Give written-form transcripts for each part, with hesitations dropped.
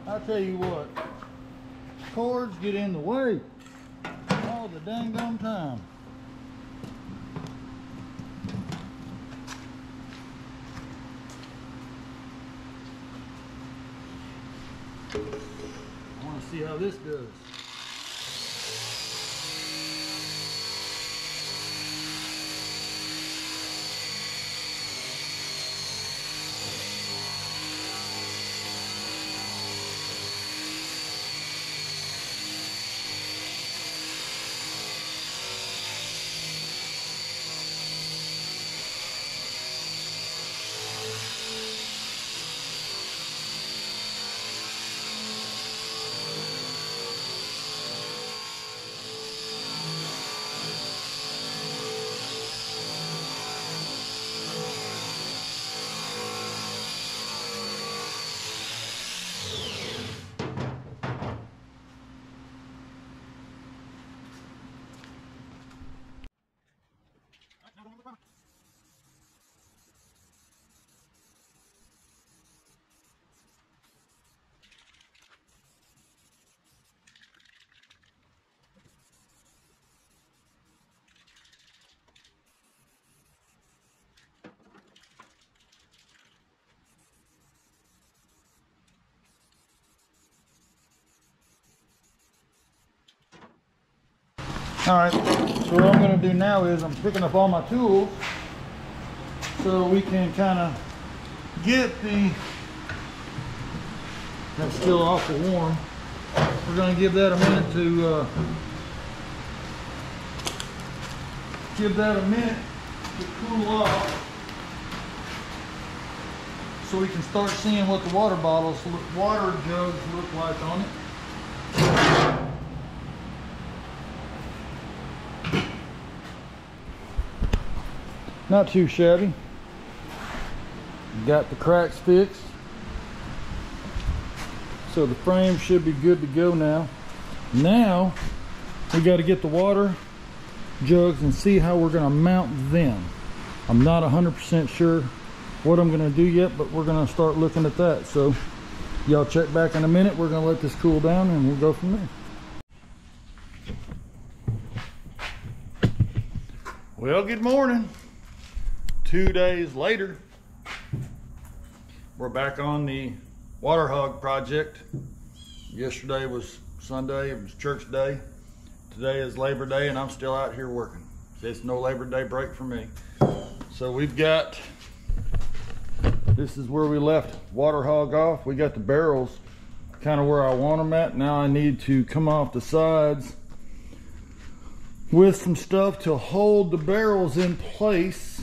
I tell you what, cords get in the way all the dang time. I want to see how this does. All right, so what I'm going to do now is I'm picking up all my tools so we can kind of get that's still awful warm. We're going to give that a minute to cool off so we can start seeing what the water jugs look like on it. Not too shabby. Got the cracks fixed. So the frame should be good to go now. Now we got to get the water jugs and see how we're going to mount them. I'm not 100% sure what I'm going to do yet, but we're going to start looking at that. So y'all check back in a minute. We're going to let this cool down and we'll go from there. Well, good morning. 2 days later, we're back on the water hog project. Yesterday was Sunday, it was church day. Today is Labor Day and I'm still out here working. It's no Labor Day break for me. So we've got, this is where we left water hog off. We got the barrels kind of where I want them at. Now I need to come off the sides with some stuff to hold the barrels in place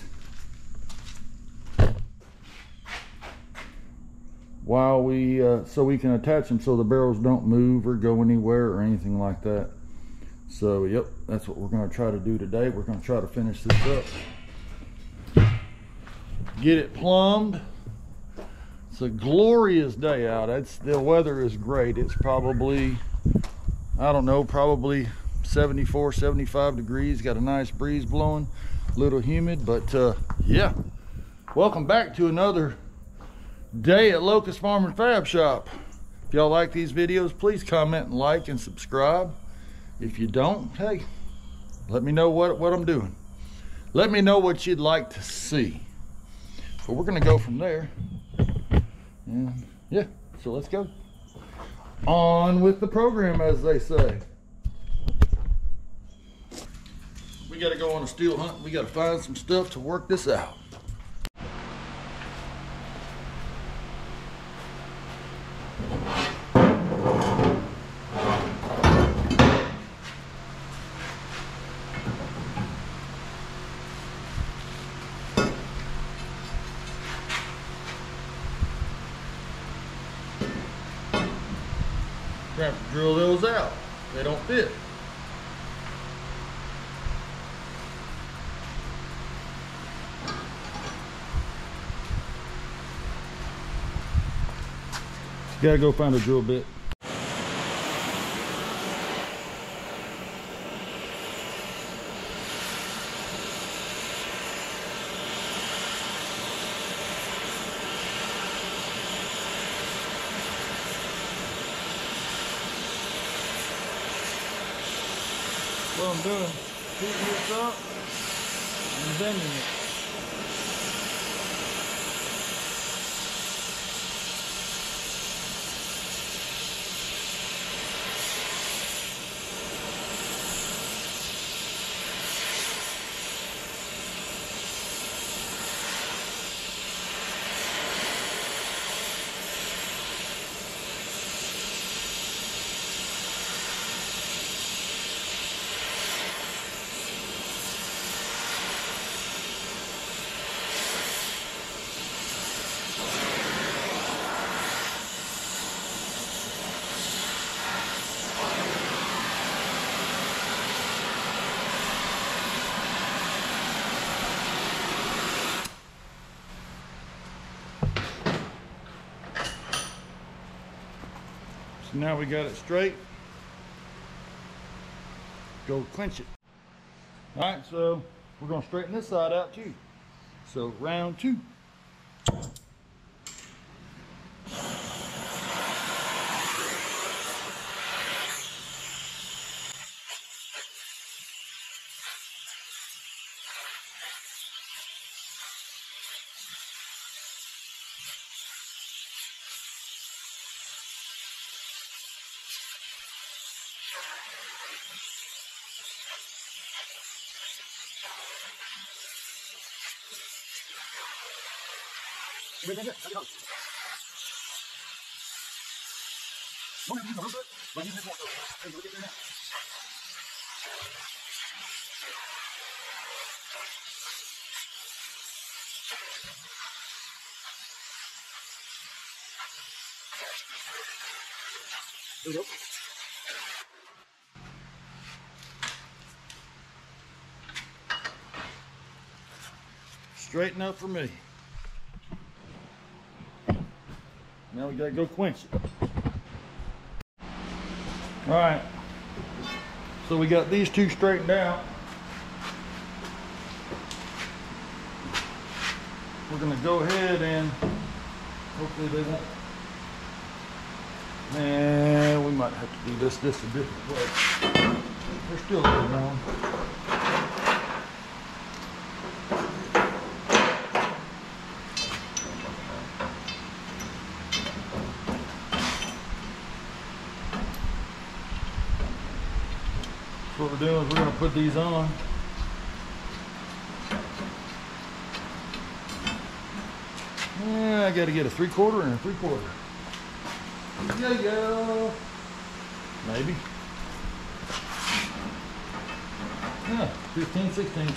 while we so we can attach them so the barrels don't move or go anywhere or anything like that. So yep, that's what we're going to try to do today. We're going to try to finish this up, get it plumbed. It's a glorious day out. The weather is great. It's probably, I don't know, probably 74, 75 degrees. Got a nice breeze blowing, a little humid, but yeah. Welcome back to another day at Locust Farm and Fab Shop. If y'all like these videos, please comment and like and subscribe. If you don't, hey, let me know what I'm doing. Let me know what you'd like to see. So we're gonna go from there. And yeah, so let's go. On with the program, as they say. We gotta go on a steel hunt. We gotta find some stuff to work this out. We're gonna have to drill those out. They don't fit. Gotta go find a drill bit. What I'm doing, heating this up and bending it. So now we got it straight. Go clinch it. All right, so we're gonna straighten this side out too. So round two. There we go. Straighten up for me. Now we gotta go quench it. All right, so we got these two straightened out. We're gonna go ahead and hopefully they won't. Man, we might have to do this a different way. They're still a little warm. What we're doing is we're going to put these on. Yeah, I got to get a 3/4 and a 3/4. There you go. Maybe. Yeah, 15, 16.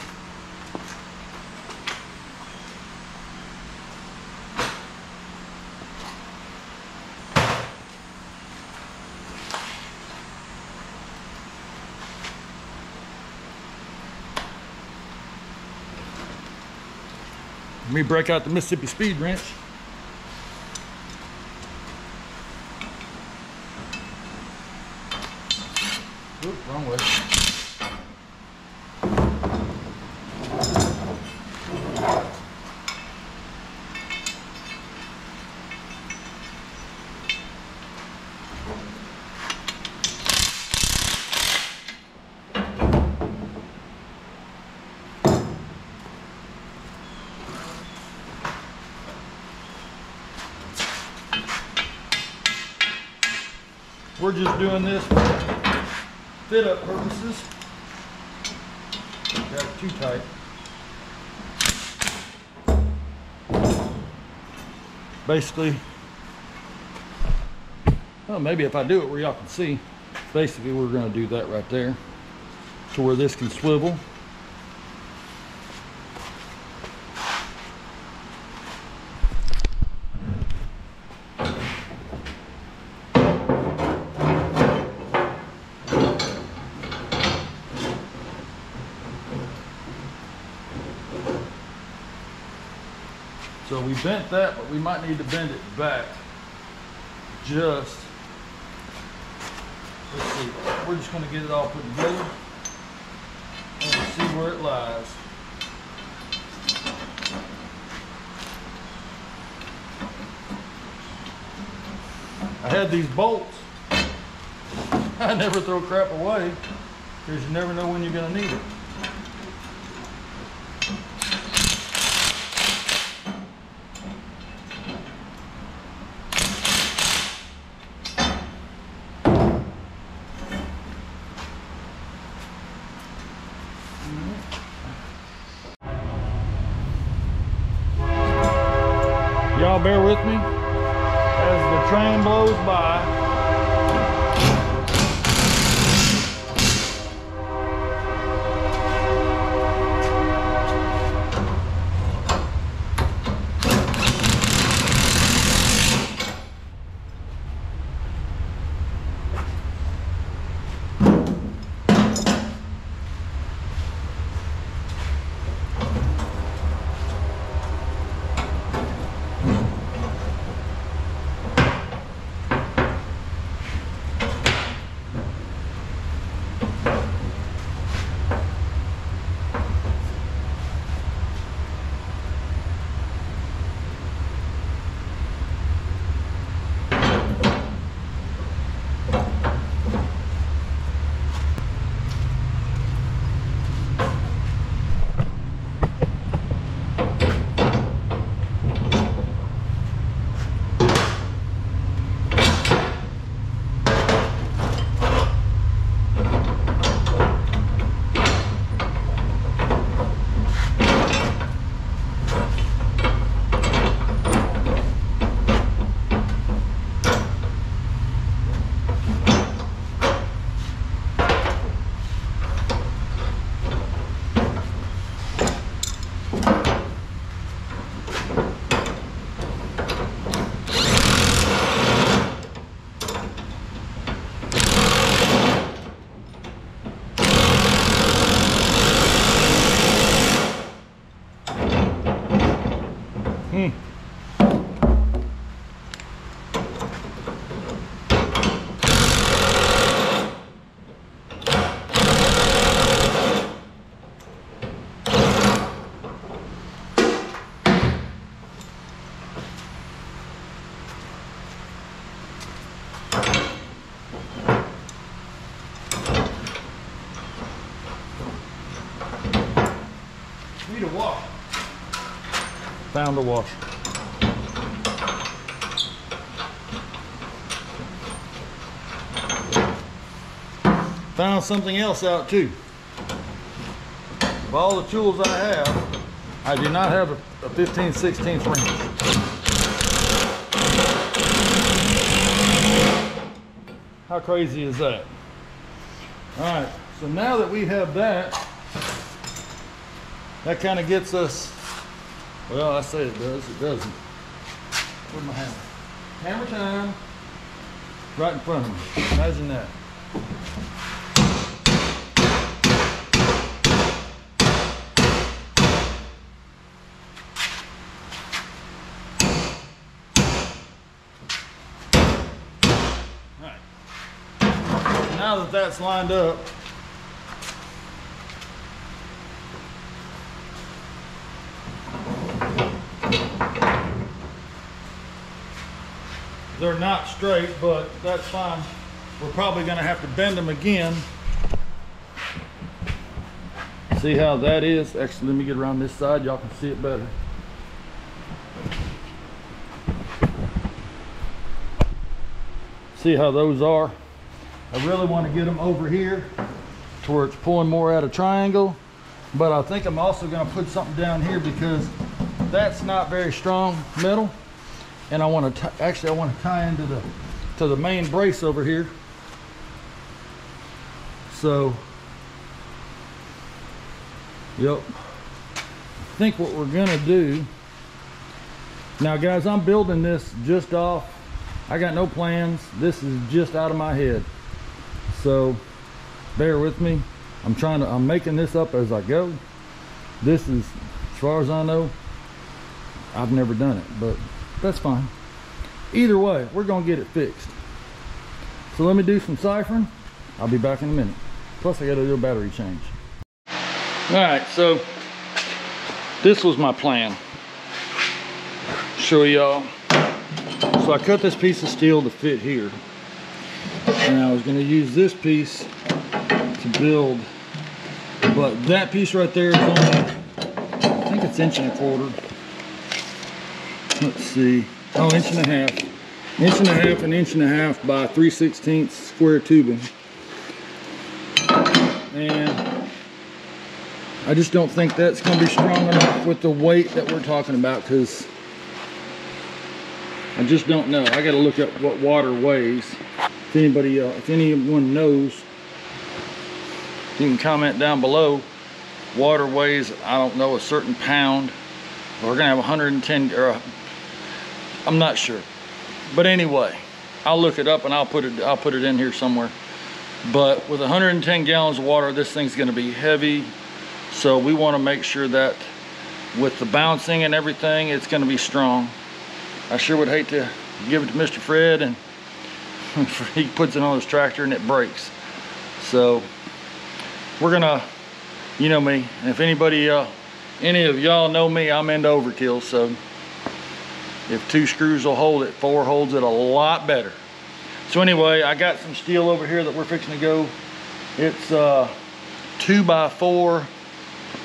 Let me break out the Mississippi speed wrench. Oop, wrong way. We're just doing this for fit up purposes. Got it too tight. Basically, well, maybe if I do it where y'all can see, basically we're going to do that right there to where this can swivel. So we bent that, but we might need to bend it back. Just, let's see, we're just going to get it all put together and see where it lies. I had these bolts. I never throw crap away. because you never know when you're going to need it. Y'all bear with me as the train blows by. Need a washer. Found a washer. Found something else out too. Of all the tools I have, I do not have a 15/16 wrench. How crazy is that? All right, so now that we have that, that kind of gets us, well, I say it does, it doesn't. Where's my hammer? Hammer time, right in front of me. Imagine that. All right. Now that that's lined up, they're not straight, but that's fine. We're probably gonna have to bend them again. See how that is? Actually, let me get around this side. Y'all can see it better. See how those are? I really want to get them over here to where it's pulling more at a triangle, but I think I'm also gonna put something down here because that's not very strong metal. And I want to actually I want to tie into the main brace over here. So, yep. I think what we're gonna do now, guys, I'm building this just off. I got no plans. This is just out of my head. So, bear with me. I'm making this up as I go. This is, as far as I know, I've never done it, but that's fine. Either way, we're gonna get it fixed. So let me do some ciphering. I'll be back in a minute. Plus I gotta do a battery change. All right, so this was my plan. Show y'all. So I cut this piece of steel to fit here. And I was gonna use this piece to build. But that piece right there is only, I think it's 1.25 inches. Let's see. Oh, 1.5 inches. 1.5 inches, 1.5 inches by 3/16 square tubing. And I just don't think that's going to be strong enough with the weight that we're talking about, because I just don't know. I got to look up what water weighs. If anyone knows, you can comment down below. Water weighs, I don't know, a certain pound. We're gonna have 110, or I'm not sure. But anyway, I'll look it up and I'll put it in here somewhere. But with 110 gallons of water, this thing's gonna be heavy. So we want to make sure that with the bouncing and everything, it's gonna be strong. I sure would hate to give it to Mr. Fred and he puts it on his tractor and it breaks. So we're gonna, you know me, and if anybody, any of y'all know me, I'm into overkill. So if 2 screws will hold it, 4 holds it a lot better. So anyway, I got some steel over here that we're fixing to go. It's 2x4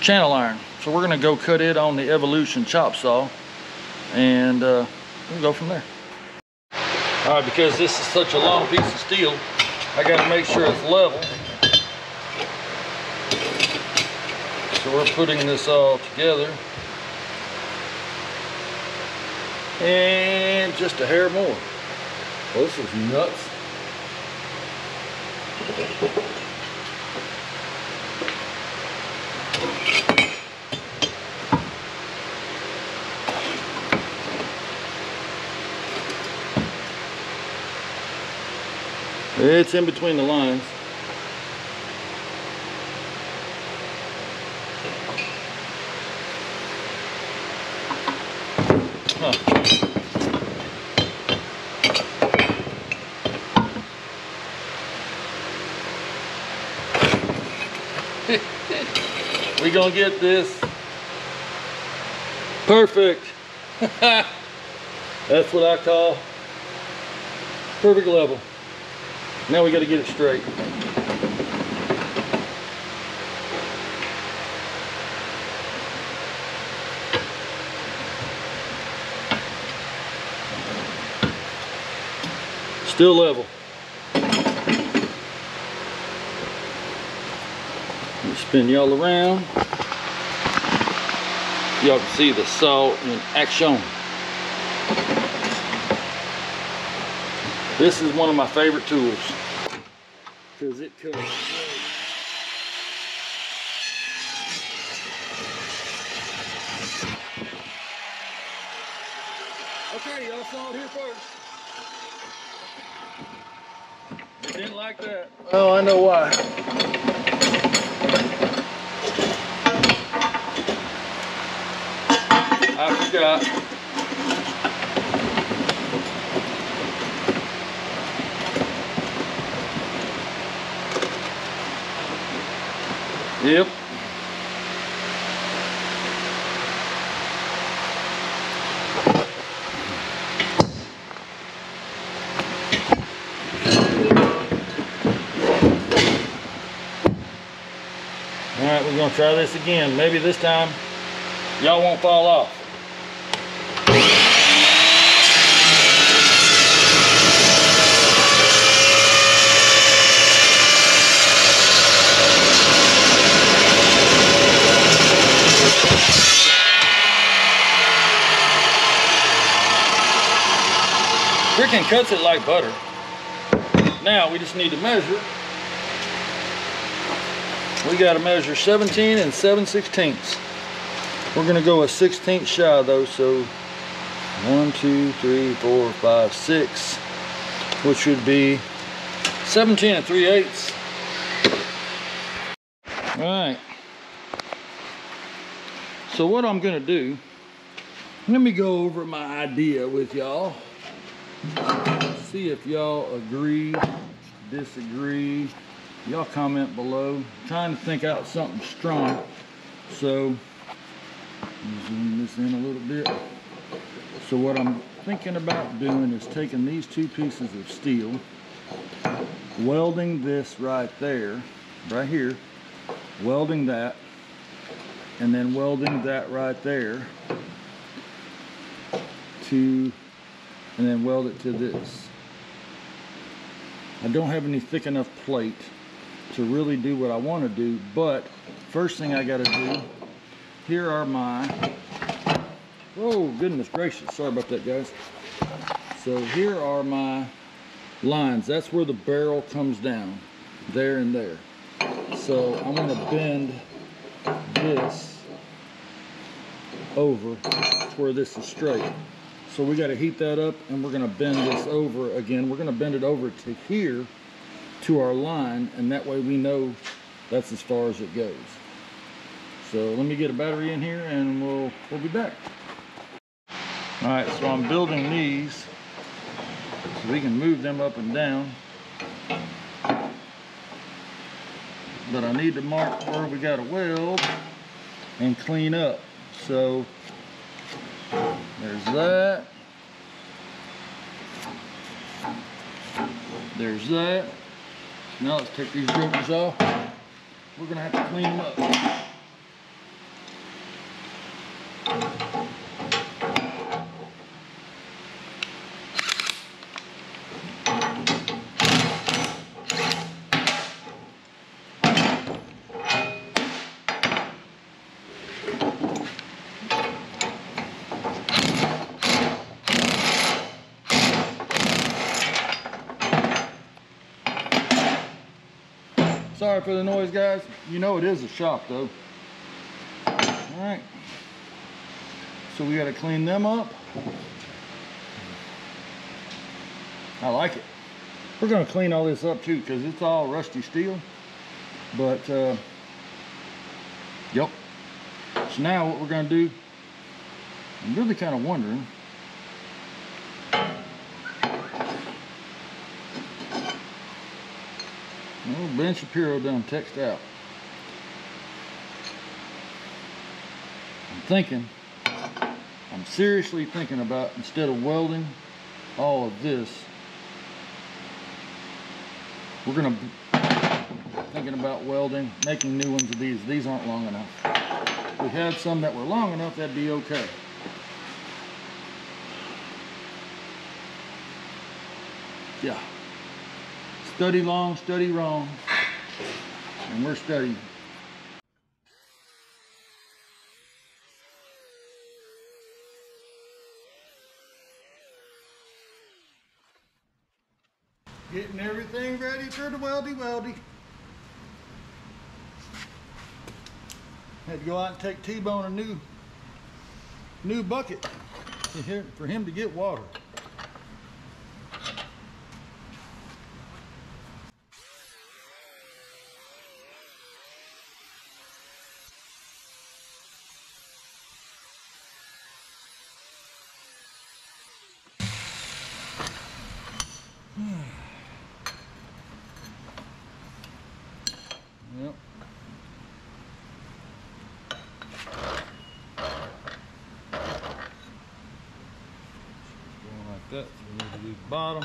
channel iron. So we're gonna go cut it on the Evolution chop saw, and we'll go from there. All right, because this is such a long piece of steel, I gotta make sure it's level. So we're putting this all together. And just a hair more. Well, this is nuts. It's in between the lines. We gonna get this perfect. That's what I call perfect level. Now we got to get it straight. Still level. Spin y'all around. Y'all can see the saw in action. This is one of my favorite tools because it cuts. Okay, y'all saw it here first. Didn't like that. Oh, I know why. I forgot. Yep. All right, we're gonna try this again. Maybe this time y'all won't fall off. Freaking cuts it like butter. Now we just need to measure. We got to measure 17 and 7/16. We're going to go a 16th shy though, so 1, 2, 3, 4, 5, 6, which would be 17 and 3/8. All right. So what I'm going to do, let me go over my idea with y'all. See if y'all agree, disagree. Y'all comment below. I'm trying to think out something strong. So zoom this in a little bit. So what I'm thinking about doing is taking these 2 pieces of steel, welding this right there, right here, welding that, and then welding that right there to, and then weld it to this. I don't have any thick enough plate to really do what I want to do, but first thing I got to do, here are my, oh goodness gracious, sorry about that guys. So here are my lines. That's where the barrel comes down, there and there. So I'm going to bend this over to where this is straight. So we got to heat that up, and we're going to bend this over again. We're going to bend it over to here, to our line, and that way we know that's as far as it goes. So let me get a battery in here, and we'll be back. All right, so I'm building these so we can move them up and down. But I need to mark where we got to weld and clean up. So there's that. There's that. Now let's take these jokers off. We're gonna have to clean them up. Sorry for the noise, guys. You know it is a shop, though. All right. So we got to clean them up. I like it. We're going to clean all this up, too, because it's all rusty steel. But, yep. So now what we're going to do, I'm really kind of wondering, well, Ben Shapiro done text out. I'm seriously thinking about, instead of welding all of this, we're gonna thinking about welding, making new ones of these. These aren't long enough. If we had some that were long enough, that'd be okay. Yeah. Study long, study wrong, and we're studying. Getting everything ready for the weldy. Had to go out and take T-Bone a new bucket for him to get water. Yep. Going like that, so we need to do the bottom.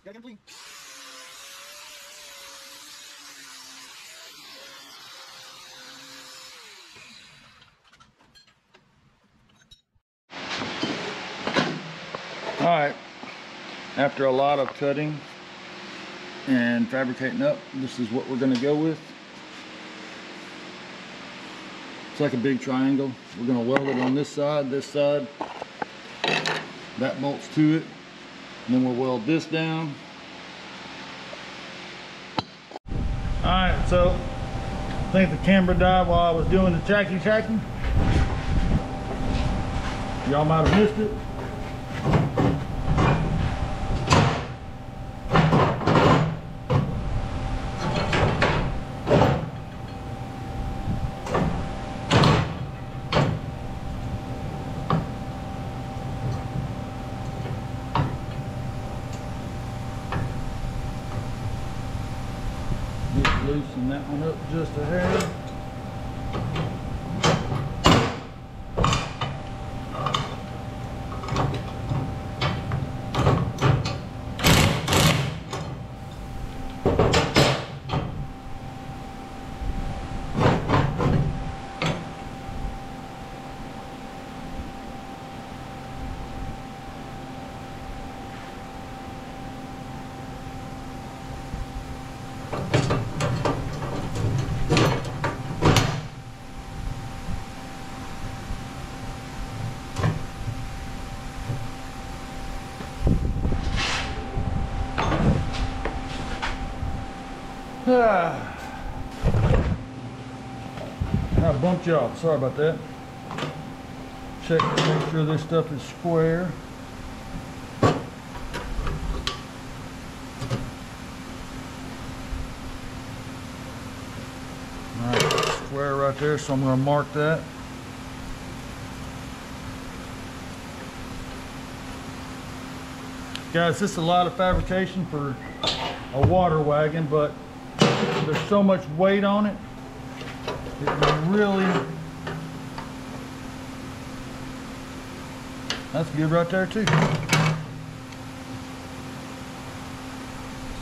Gotta get clean. All right, After a lot of cutting and fabricating up, this is what we're going to go with. It's like a big triangle. We're going to weld it on this side, that bolts to it, and then we'll weld this down. Alright, so I think the camera died while I was doing the chacking. Y'all might have missed it. Loosen that one up just a hair. I bumped you off, sorry about that. Check to make sure this stuff is square. Alright, square right there, so I'm going to mark that. Guys, this is a lot of fabrication for a water wagon, but there's so much weight on it, it really, that's good right there too.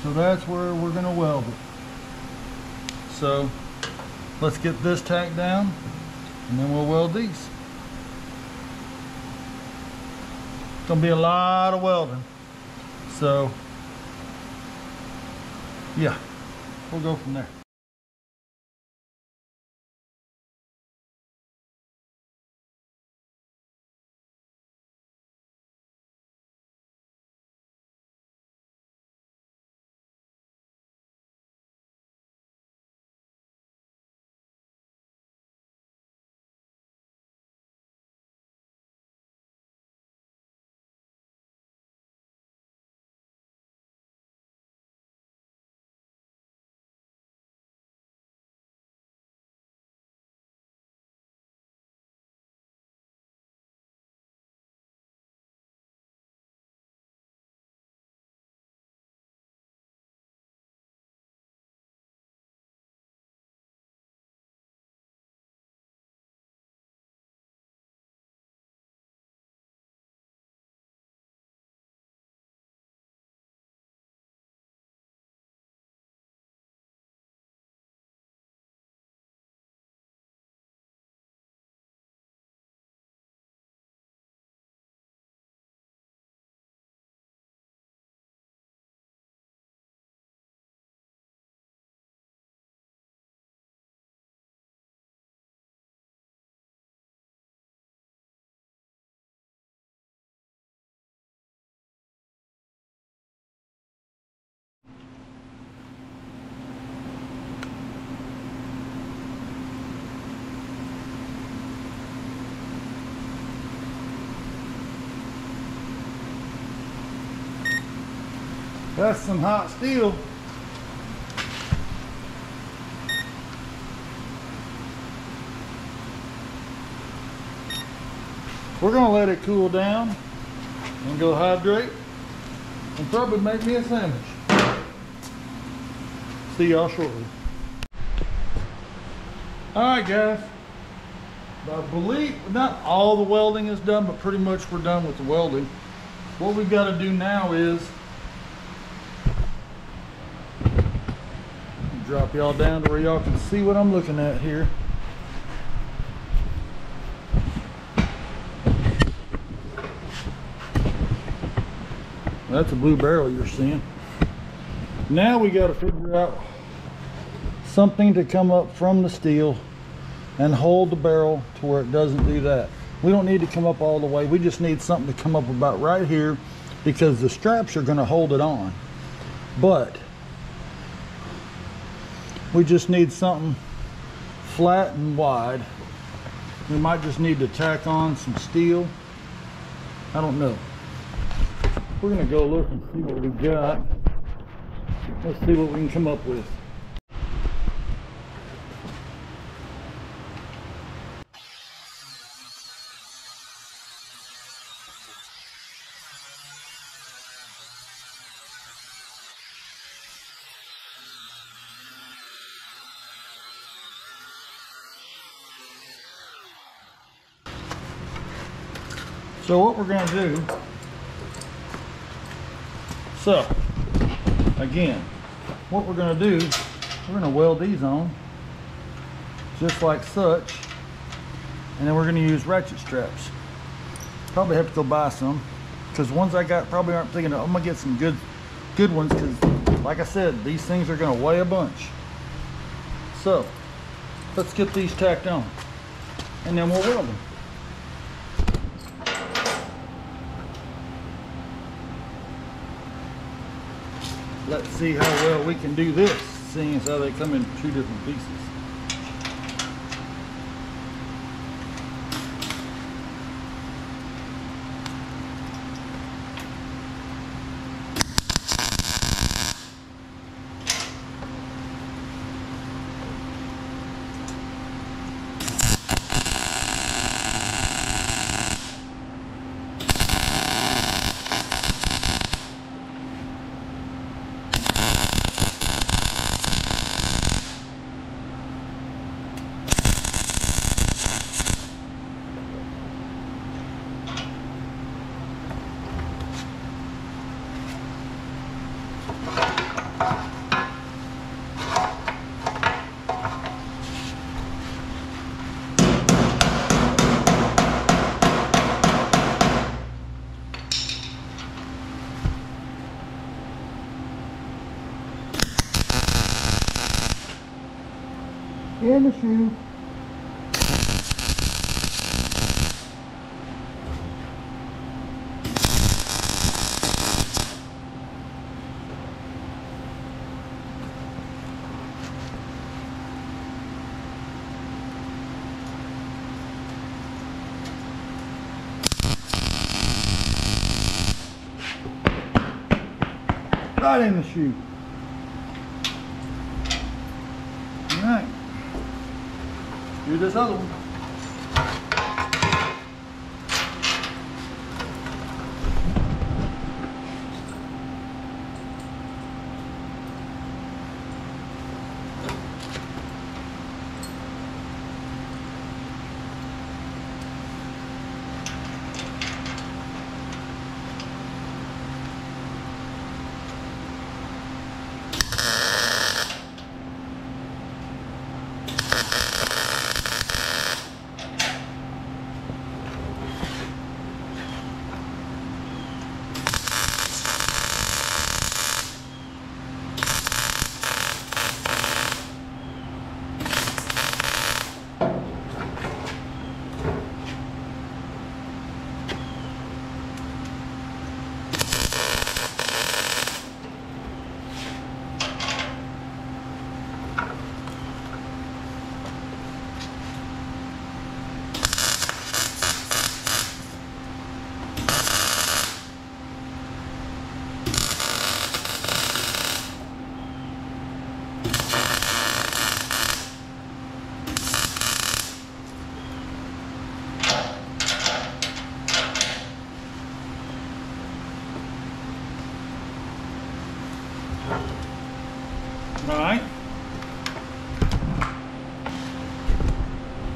So that's where we're going to weld it. So let's get this tacked down and then we'll weld these. It's going to be a lot of welding. So yeah, we'll go from there. That's some hot steel. We're gonna let it cool down and go hydrate and probably make me a sandwich. See y'all shortly. Alright guys, I believe not all the welding is done, but pretty much we're done with the welding. What we've got to do now is drop y'all down to where y'all can see what I'm looking at here. That's a blue barrel you're seeing. Now we got to figure out something to come up from the steel and hold the barrel to where it doesn't do that. We don't need to come up all the way. We just need something to come up about right here, because the straps are going to hold it on. But we just need something flat and wide. We might just need to tack on some steel. I don't know. We're going to go look and see what we got. Let's see what we can come up with. So what we're going to do, again, what we're going to do, we're going to weld these on just like such, and then we're going to use ratchet straps. Probably have to go buy some, because ones I got probably aren't thinking I'm going to get some good ones, because like I said, these things are going to weigh a bunch. So let's get these tacked on, and then we'll weld them. Let's see how well we can do this, seeing as how they come in two different pieces. In the shoe. Right in the shoe. All right. Do this other one. All right.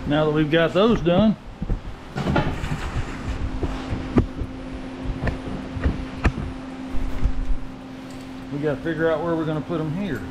Now that we've got those done, we got to figure out where we're going to put them here.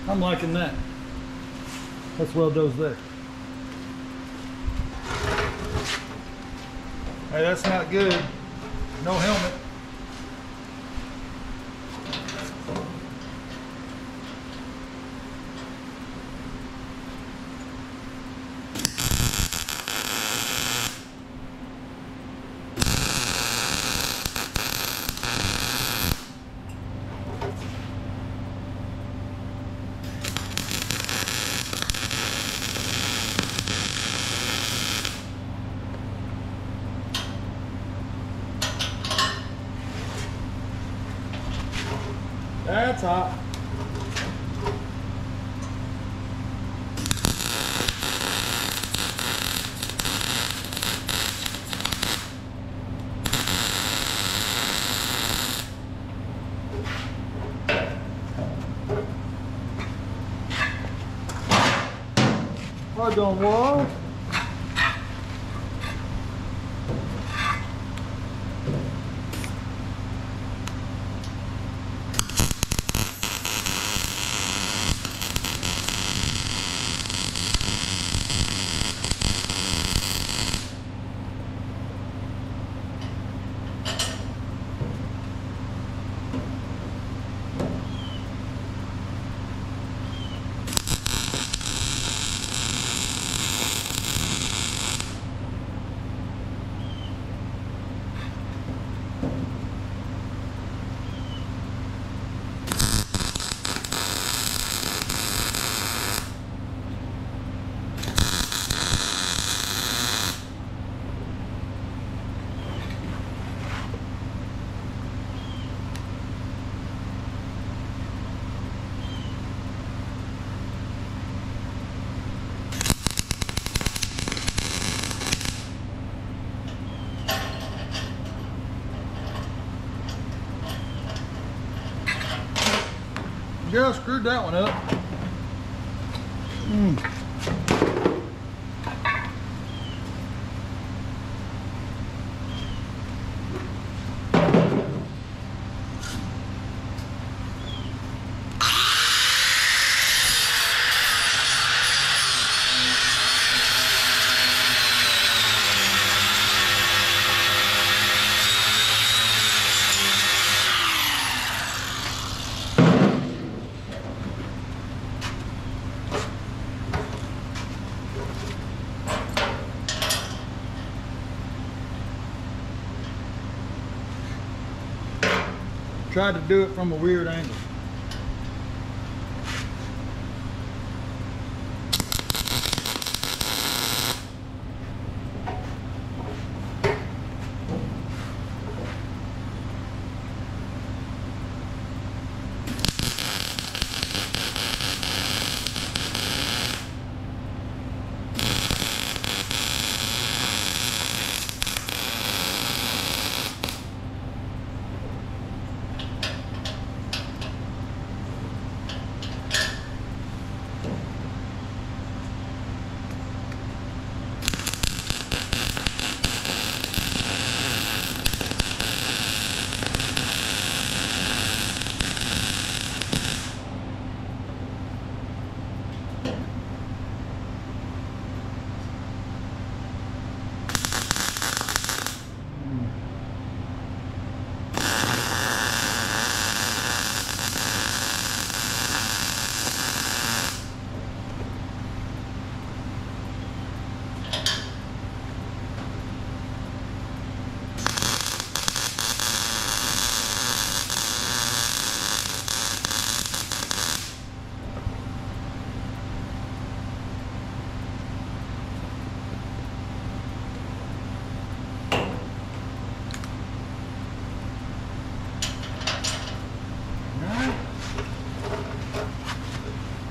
I'm liking that. Let's weld those there. Hey, that's not good. No helmet. That's hot. I don't want. Yeah, I screwed that one up. Tried to do it from a weird angle.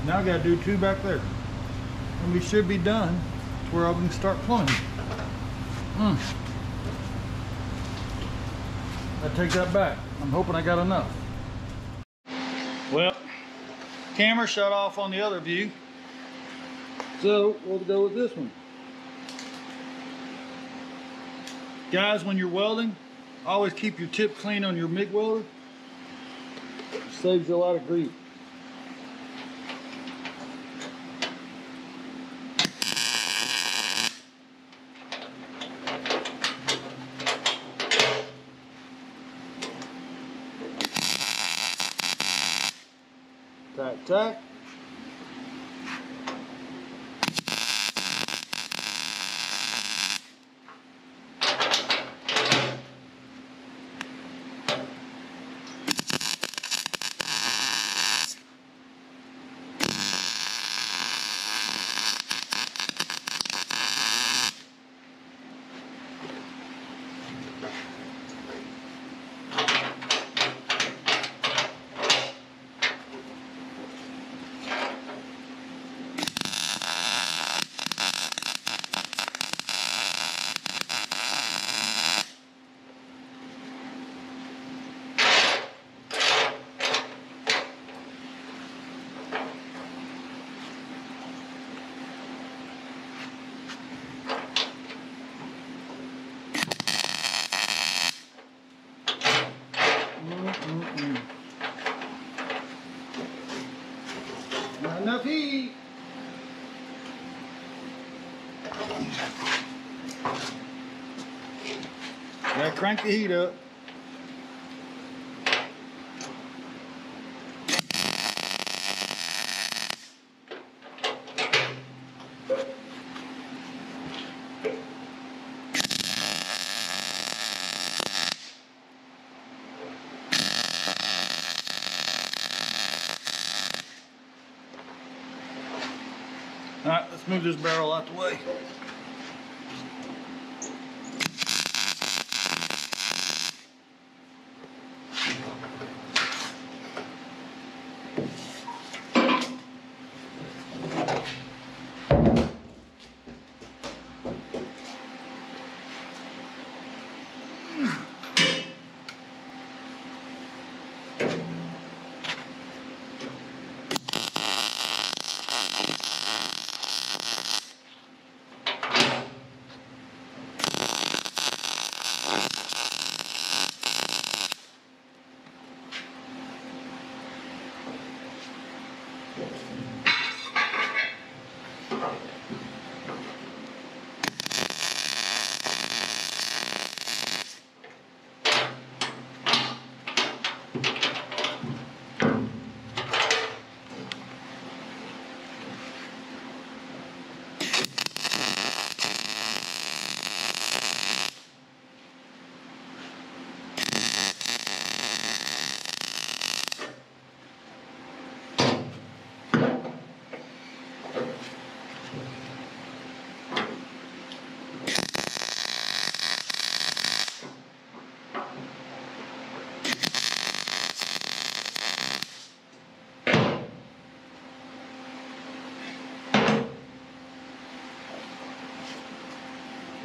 Now I gotta do two back there. And we should be done to where I can start plumbing. I take that back. I'm hoping I got enough. Well, camera shut off on the other view. So we'll go with this one. Guys, when you're welding, always keep your tip clean on your MIG welder. It saves you a lot of grief. Tack, tack. Not enough heat. Gotta crank the heat up. All right, let's move this barrel out the way.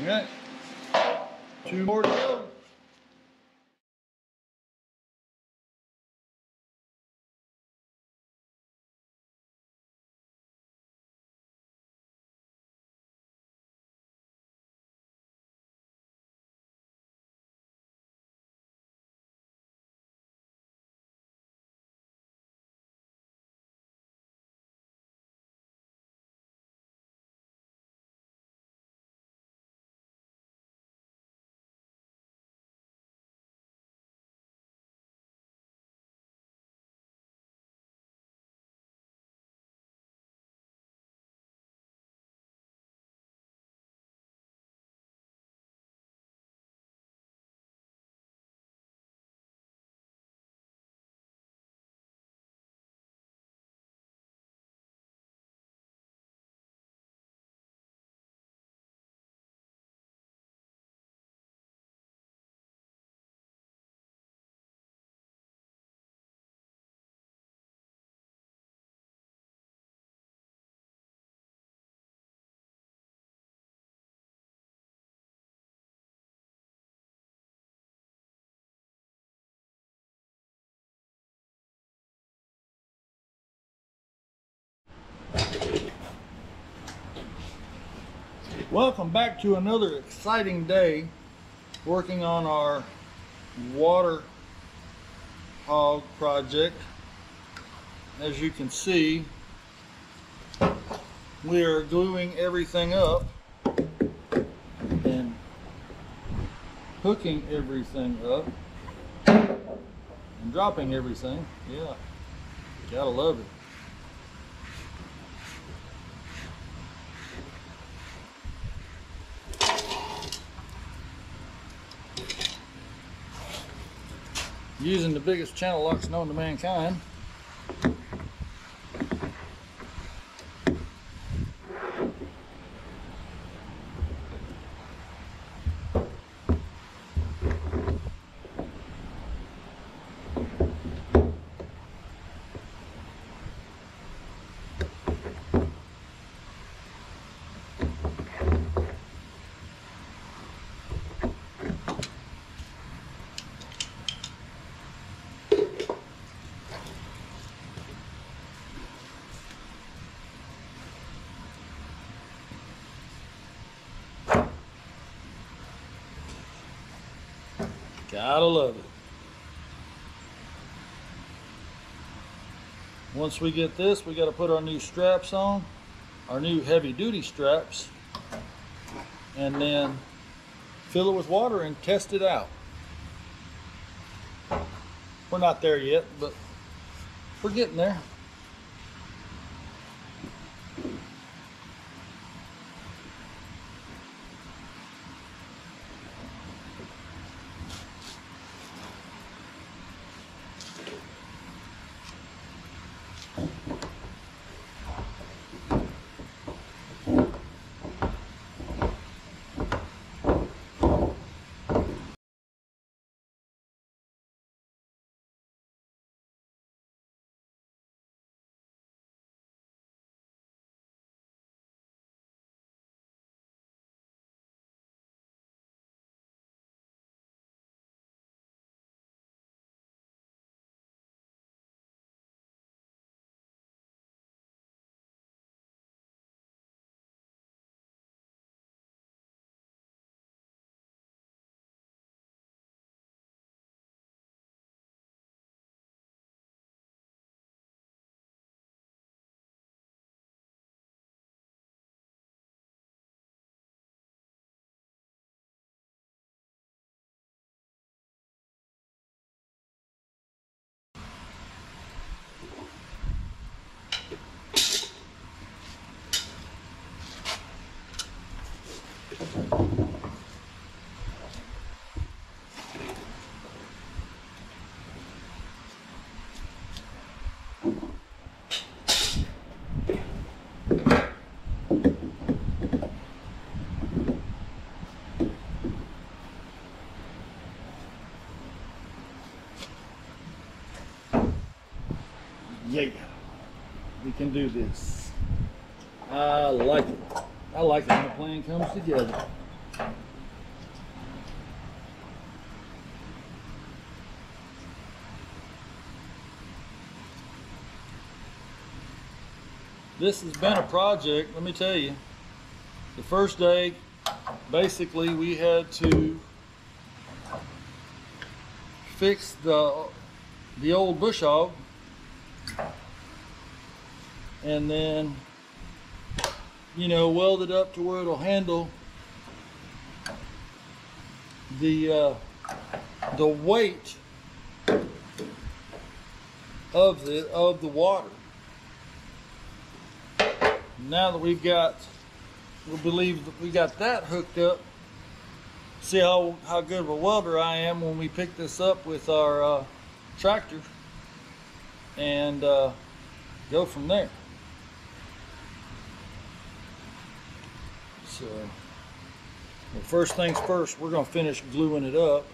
Okay, 2 more to go. Welcome back to another exciting day working on our water hog project. As you can see, we are gluing everything up and hooking everything up and dropping everything. Yeah, gotta love it. using the biggest channel locks known to mankind. Gotta love it. Once we get this, we got to put our new straps on, our new heavy duty straps, and then fill it with water and test it out. We're not there yet, but we're getting there. Yeah, we can do this. I like it. I like it when the plan comes together. This has been a project, let me tell you. The first day, basically we had to fix the old bush hog, and then, you know, weld it up to where it'll handle the weight of the water. Now that we believe that we got that hooked up, see how good of a welder I am when we pick this up with our tractor, and go from there. So, well, first things first, we're going to finish gluing it up.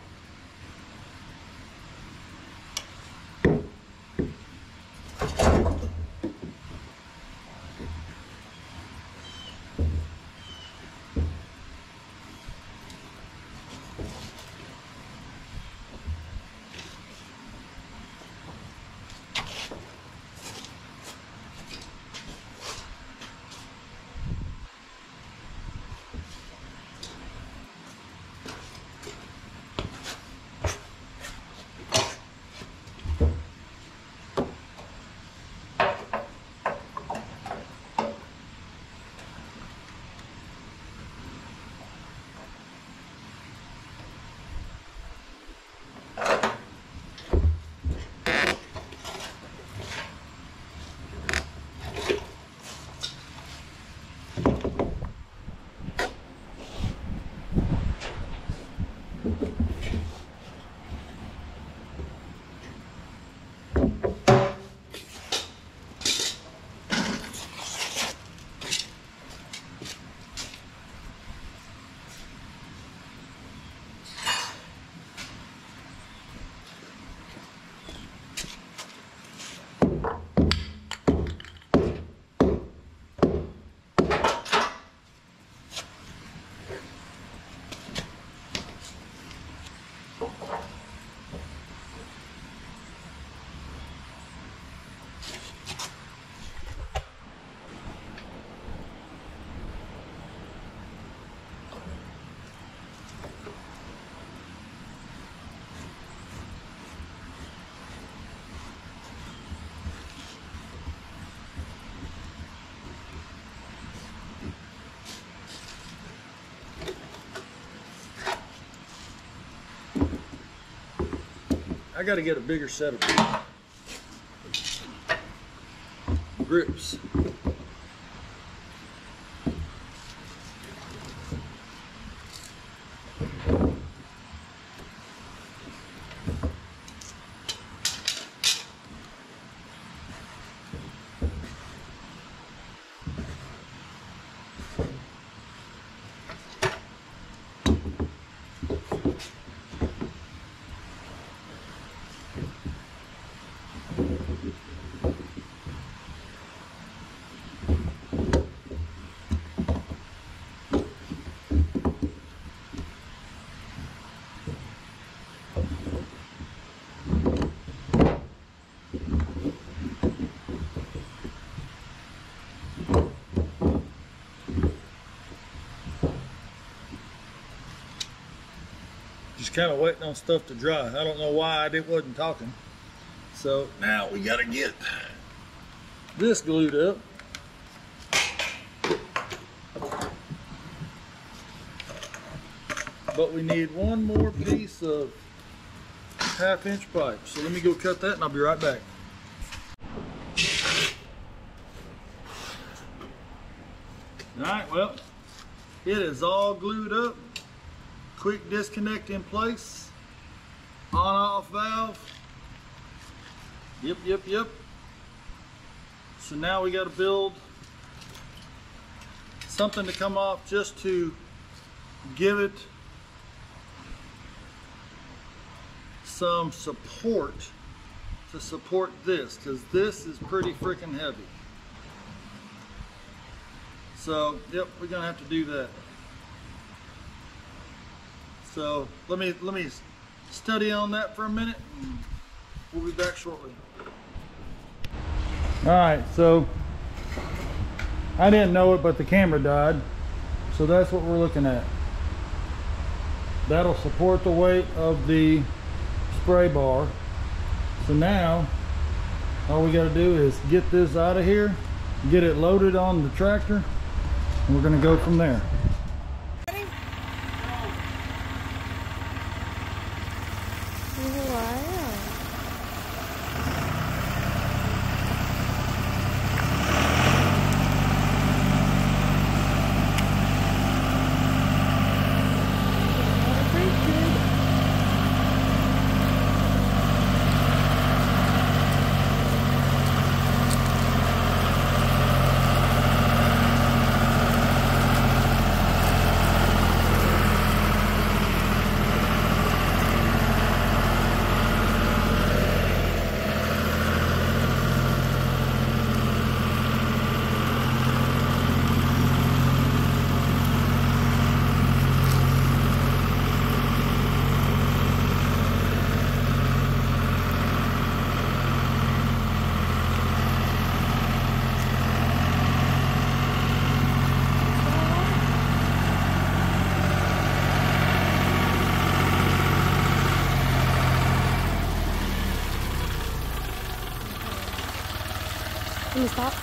I got to get a bigger set of grips. Just kind of waiting on stuff to dry. I don't know why it wasn't talking. So now we got to get this glued up. But we need one more piece of 1/2-inch pipe. So let me go cut that and I'll be right back. Alright, well, it is all glued up. Quick disconnect in place. On-off valve. Yep. So now we got to build something to come off just to give it some support to support this, because this is pretty freaking heavy. So yep, we're gonna have to do that. So let me study on that for a minute and we'll be back shortly. All right, so I didn't know it, but the camera died. So that's what we're looking at. That'll support the weight of the spray bar. So now all we got to do is get this out of here, get it loaded on the tractor, and we're going to go from there. Can you stop?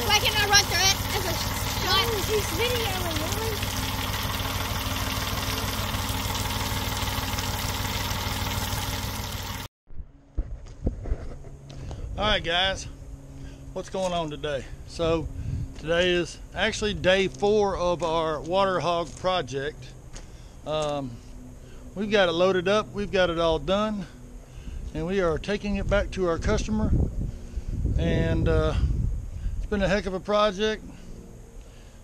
Why can't I run through it as a shot? Oh, he's videoing, really? Alright guys, what's going on today? So today is actually day 4 of our water hog project. We've got it loaded up, we've got it all done, and we are taking it back to our customer. And it's been a heck of a project.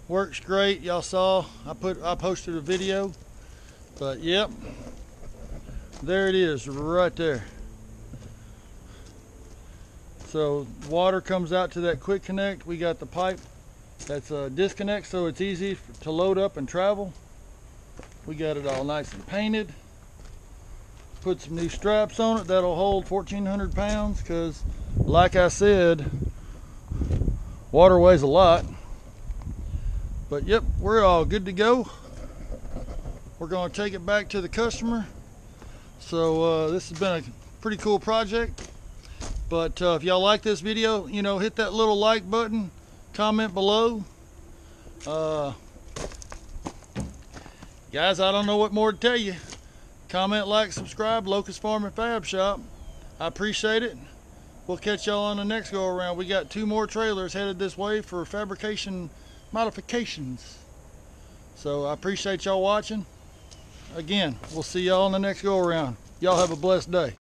Works great. Y'all saw I posted a video, but yep, there it is right there. So water comes out to that quick connect. We got the pipe that's a disconnect, so it's easy to load up and travel. We got it all nice and painted. Put some new straps on it that'll hold 1,400 pounds, because like I said, water weighs a lot. But yep, we're all good to go. We're going to take it back to the customer. So this has been a pretty cool project. But if y'all like this video, you know, hit that little like button, comment below. Guys, I don't know what more to tell you. Comment, like, subscribe, Locust Farm and Fab Shop. I appreciate it. We'll catch y'all on the next go around. We got 2 more trailers headed this way for fabrication modifications. So I appreciate y'all watching. Again, we'll see y'all on the next go around. Y'all have a blessed day.